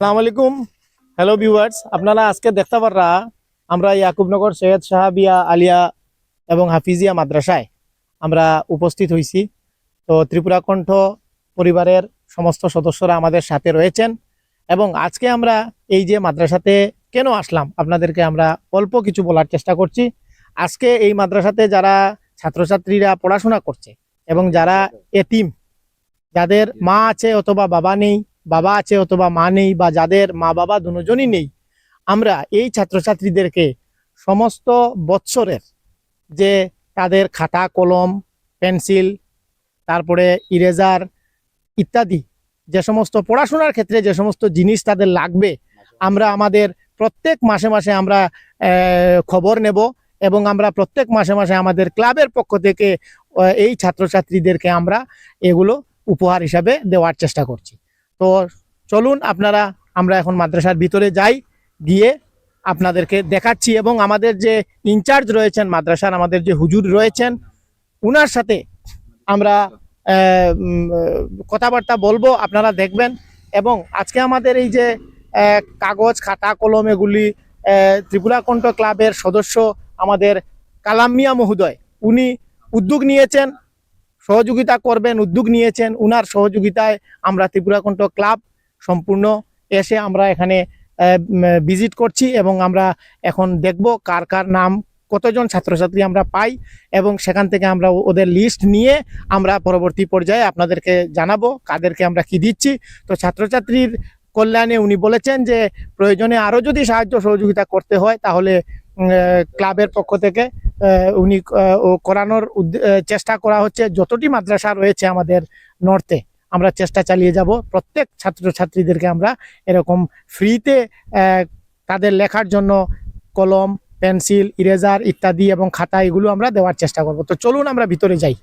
আসসালামু আলাইকুম। Hello viewers, আপনারা আজকে দেখতে পাররা আমরা ইয়াকুবনগর সৈয়দ সাহাবিয়া আলিয়া এবং হাফিজিয়া মাদ্রাসায় আমরা উপস্থিত হয়েছি। তো ত্রিপুরা কণ্ঠ পরিবারের সমস্ত সদস্যরা আমাদের সাথে রয়েছেন এবং আজকে আমরা এই যে মাদ্রাসাতে কেন আসলাম আপনাদেরকে আমরা অল্প কিছু বলার চেষ্টা করছি। আজকে এই মাদ্রাসাতে যারা ছাত্রছাত্রীরা পড়াশোনা করছে এবং যারা এতিম, যাদের মা আছে অথবা বাবা নেই, বাবা আছে অথবা মা নেই, বা যাদের মা বাবা দুজনই নেই, আমরা এই ছাত্রছাত্রীদেরকে সমস্ত বৎসরের যে তাদের খাতা কলম পেন্সিল তারপরে ইরেজার ইত্যাদি যে সমস্ত পড়াশোনার ক্ষেত্রে যে সমস্ত জিনিস তাদের লাগবে, আমরা আমাদের প্রত্যেক মাসে মাসে আমরা খবর নেব এবং আমরা প্রত্যেক মাসে মাসে আমাদের ক্লাবের পক্ষ থেকে এই ছাত্রছাত্রীদেরকে আমরা এগুলো উপহার হিসাবে দেওয়ার চেষ্টা করছি। তো চলুন আপনারা আমরা এখন মাদ্রাসার ভিতরে যাই, গিয়ে আপনাদেরকে দেখাচ্ছি এবং আমাদের যে ইনচার্জ রয়েছেন মাদ্রাসার, আমাদের যে হুজুর রয়েছেন, উনার সাথে আমরা কথাবার্তা বলবো, আপনারা দেখবেন। এবং আজকে আমাদের এই যে কাগজ খাতা কলম এগুলি ত্রিপুরা কণ্ঠ ক্লাবের সদস্য আমাদের কালাম মিয়া মহোদয়, উনি উদ্যোগ নিয়েছেন, সহযোগিতা করবেন উদ্যোগ নিয়েছেন। উনার সহযোগিতায় আমরা ত্রিপুরা কণ্ঠ ক্লাব সম্পূর্ণ এসে আমরা এখানে ভিজিট করছি এবং আমরা এখন দেখব কার কার নাম, কতজন ছাত্রছাত্রী আমরা পাই এবং সেখান থেকে আমরা ওদের লিস্ট নিয়ে আমরা পরবর্তী পর্যায়ে আপনাদেরকে জানাবো কাদেরকে আমরা কি দিচ্ছি। তো ছাত্রছাত্রীর কল্যাণে উনি বলেছেন যে প্রয়োজনে আরও যদি সাহায্য সহযোগিতা করতে হয় তাহলে ক্লাবের পক্ষ থেকে উনি করানোর চেষ্টা করা হচ্ছে। যতটি মাদ্রাসা রয়েছে আমাদের নর্থে আমরা চেষ্টা চালিয়ে যাব প্রত্যেক ছাত্রছাত্রীদেরকে আমরা এরকম ফ্রিতে তাদের লেখার জন্য কলম পেন্সিল ইরেজার ইত্যাদি এবং খাতা এগুলো আমরা দেওয়ার চেষ্টা করব। তো চলুন আমরা ভিতরে যাই।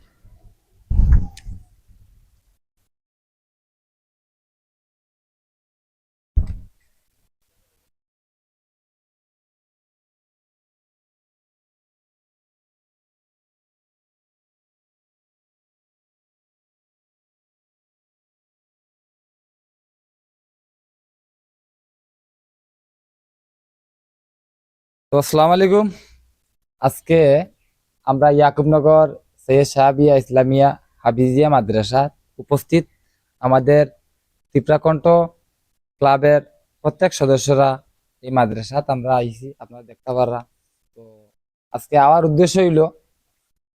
তো আসসালামু আলাইকুম। আজকে আমরা ইয়াকুবনগর সৈয়দ সাহাবিয়া ইসলামিয়া হাফিজিয়া মাদ্রাসা উপস্থিত। আমাদের ত্রিপুরাকণ্ঠ ক্লাবের প্রত্যেক সদস্যরা এই মাদ্রাসাত আমরা আইছি, আপনারা দেখতে পাররা। তো আজকে আমার উদ্দেশ্য হইল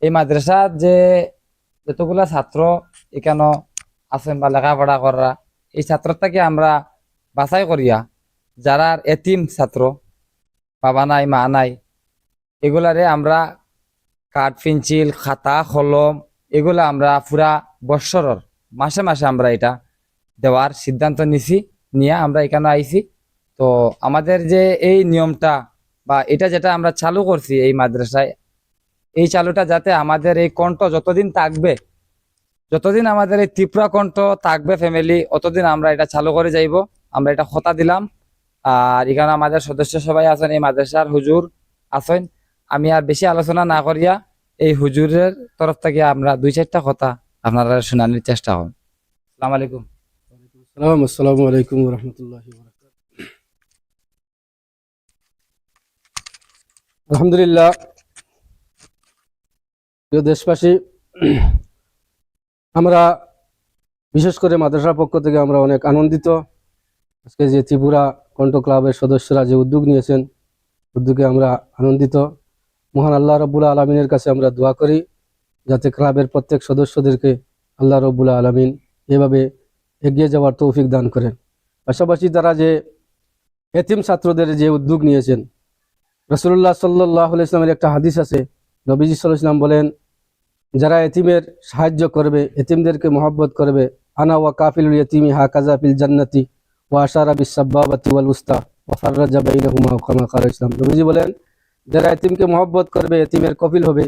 এই মাদ্রাসার যে যতগুলা ছাত্র এখানে আছেন বা লেখাপড়া করা, এই ছাত্রটাকে আমরা বাছাই করিয়া যারা এতিম ছাত্র, বাবা নাই মা নাই, এগুলারে আমরা কাঠ পেন্সিল খাতা কলম এগুলা আমরা পুরা বৎসরের মাসে মাসে আমরা এটা দেওয়ার সিদ্ধান্ত নিছি, নিয়ে আমরা এখানে আইছি। তো আমাদের যে এই নিয়মটা বা এটা যেটা আমরা চালু করছি এই মাদ্রাসায়, এই চালুটা যাতে আমাদের এই কণ্ঠ যতদিন থাকবে, যতদিন আমাদের এই ত্রিপুরা কণ্ঠ থাকবে ফ্যামিলি, অতদিন আমরা এটা চালু করে যাইব। আমরা এটা কথা দিলাম। আর এখানে আমাদের সদস্য সবাই আছেন, এই মাদ্রাসার হুজুর আছেন। আমি আর বেশি আলোচনা না করিয়া এই হুজুরের তরফ থেকে আমরা দুই চারটা কথা আপনারা শোনানোর চেষ্টা হন। আসসালামু আলাইকুম। আসসালামু আলাইকুম ওয়া রাহমাতুল্লাহি ওয়া বারাকাতুহু। আলহামদুলিল্লাহ, প্রিয় দেশবাসী, আমরা বিশেষ করে মাদ্রাসার পক্ষ থেকে আমরা অনেক আনন্দিত। আজকে যে ত্রিপুরা কণ্ঠ ক্লাবের সদস্যরা যে উদ্যোগ নিয়েছেন, উদ্যোগে আমরা আনন্দিত। মহান আল্লাহ রব্বুল আলমিনের কাছে আমরা দোয়া করি যাতে ক্লাবের প্রত্যেক সদস্যদেরকে আল্লাহ রব্বুল আলমিন এভাবে এগিয়ে যাওয়ার তৌফিক দান করেন। পাশাপাশি তারা যে এতিম ছাত্রদের যে উদ্যোগ নিয়েছেন, রাসূলুল্লাহ সাল্লাল্লাহু আলাইহি ওয়াসাল্লামের একটা হাদিস আছে, নবীজি সাল্লাল্লাহু আলাইহি ওয়াসাল্লাম বলেন, যারা এতিমের সাহায্য করবে, এতিমদেরকে মহব্বত করবে, আনা ওয়া কাফিলুল ইয়াতিমি হাকাযা ফিল জান্নাতি ওয়া আশারা বিস সাব্বাবাতি ওয়াল উস্তা ওয়া ফাররাজা বাইনাহুমা কামা ক্বালা ইসলাম। নবীজি বলেন, যারা এতিমকে মহব্বত করবে, এতিমের কফিল হবে,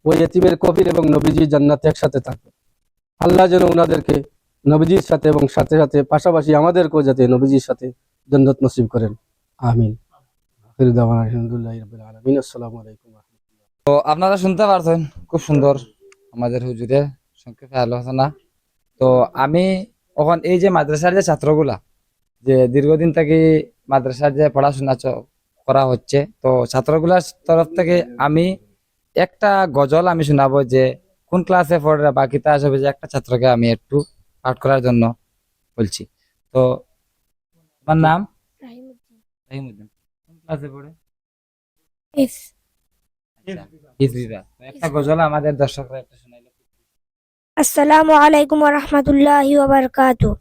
ওই এতিমের কফিল এবং নবীজি জান্নাতে একসাথে থাকবে। আল্লাহ যেন ওনাদেরকে নবীজির সাথে এবং সাথে সাথে পাশাপাশি আমাদেরকেও যাতে নবীজির সাথে জান্নাত নসিব করেন, আমিন। আখির দাওয়ানা আলহামদুলিল্লাহি রাব্বিল আলামিন। আসসালামু আলাইকুম। তো আপনারা শুনতে পারছেন খুব সুন্দর আমাদের হুজুরের সংক্ষেপে আলোচনা। তো আমি এখন এই যে মাদ্রাসার যে ছাত্রগুলা, যে দীর্ঘদিন থেকে মাদ্রাসার যে পড়াশোনা করা হচ্ছে, তো ছাত্রগুলার তরফ থেকে আমি একটা গজল আমি শোনাবো, যে কোন ক্লাসে পড়ে বা কিতা আসবে, যে একটা ছাত্রকে আমি একটু পাঠ করার জন্য বলছি। তো তোমার নাম? রাহিমউদ্দিন। কোন ক্লাসে পড়ে? আচ্ছা, হিফজ বিভাগ। তো একটা গজল আমাদের দর্শকরা একটা শোনাইলো। আসসালামু আলাইকুম ওয়া রাহমাতুল্লাহি ওয়া বারাকাতুহু।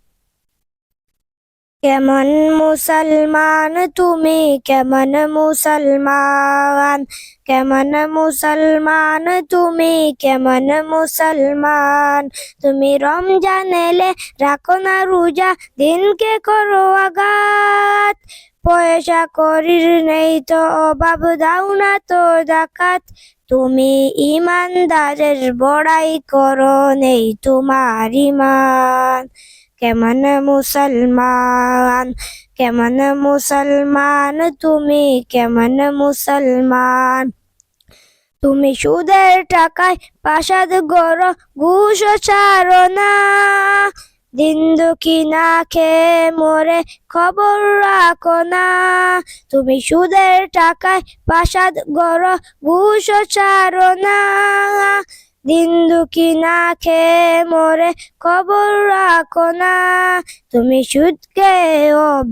কেমন মুসলমান তুমি, কেমন মুসলমান, কেমন মুসলমান তুমি, কেমন মুসলমান। তুমি রমজান এলে রাখো না রোজা, দিনকে করো আঘাত। পয়সা করির নেই তো অভাব, দাও না তো যাকাত। তুমি ইমানদারের বড়াই করো, নেই তোমার ইমান। কেমন মুসলমান, কেমন মুসলমান তুমি, কেমন মুসলমান। তুমি সুদের টাকায় প্রাসাদ গড়ো, ঘুষ ছাড়ো না। দিন দুঃখী না খেয়ে মরে খবর রাখো না। তুমি সুদের টাকায় প্রাসাদ গড়ো, ঘুষ ছাড়ো না। দিন দুঃখী না খেয়ে মরে খবর রাখো না। তুমি সুদকে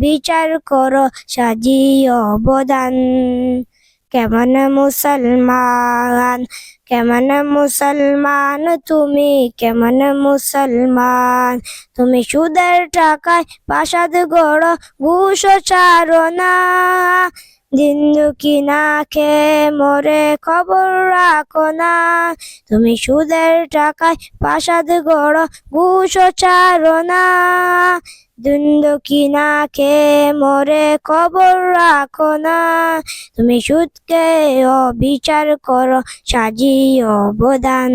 বিচার করো, সাজিয়ে অবদান। কেমন মুসলমান, কেমন মুসলমান তুমি, কেমন মুসলমান। তুমি সুদের টাকায় প্রাসাদ গড়ো, ঘুষ ছাড়ো না। দিন দুঃখী না খেয়ে মরে খবর রাখো না। তুমি সুদের টাকায় প্রাসাদ গড়ো, ঘুষ ছাড়ো না। দিন দুঃখী না খেয়ে মরে খবর রাখো না। তুমি সুদকে অবিচার করো, সাজিয়ে অবদান।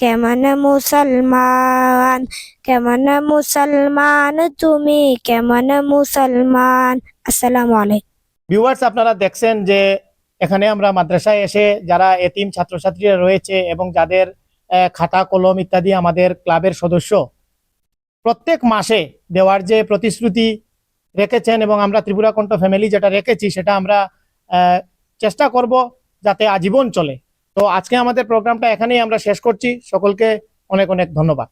কেমন মুসলমান, কেমন মুসলমান তুমি, কেমন মুসলমান। আসসালামু আলাইকুম। ভিউয়ার্স, আপনারা দেখছেন যে এখানে আমরা মাদ্রাসায় এসে যারা এতিম ছাত্রছাত্রীরা রয়েছে এবং যাদের খাতা কলম ইত্যাদি আমাদের ক্লাবের সদস্য প্রত্যেক মাসে দেওয়ার যে প্রতিশ্রুতি রেখেছেন এবং আমরা ত্রিপুরা কণ্ঠ ফ্যামিলি যেটা রেখেছি সেটা আমরা চেষ্টা করব যাতে আজীবন চলে। তো আজকে আমাদের প্রোগ্রামটা এখানেই আমরা শেষ করছি। সকলকে অনেক অনেক ধন্যবাদ।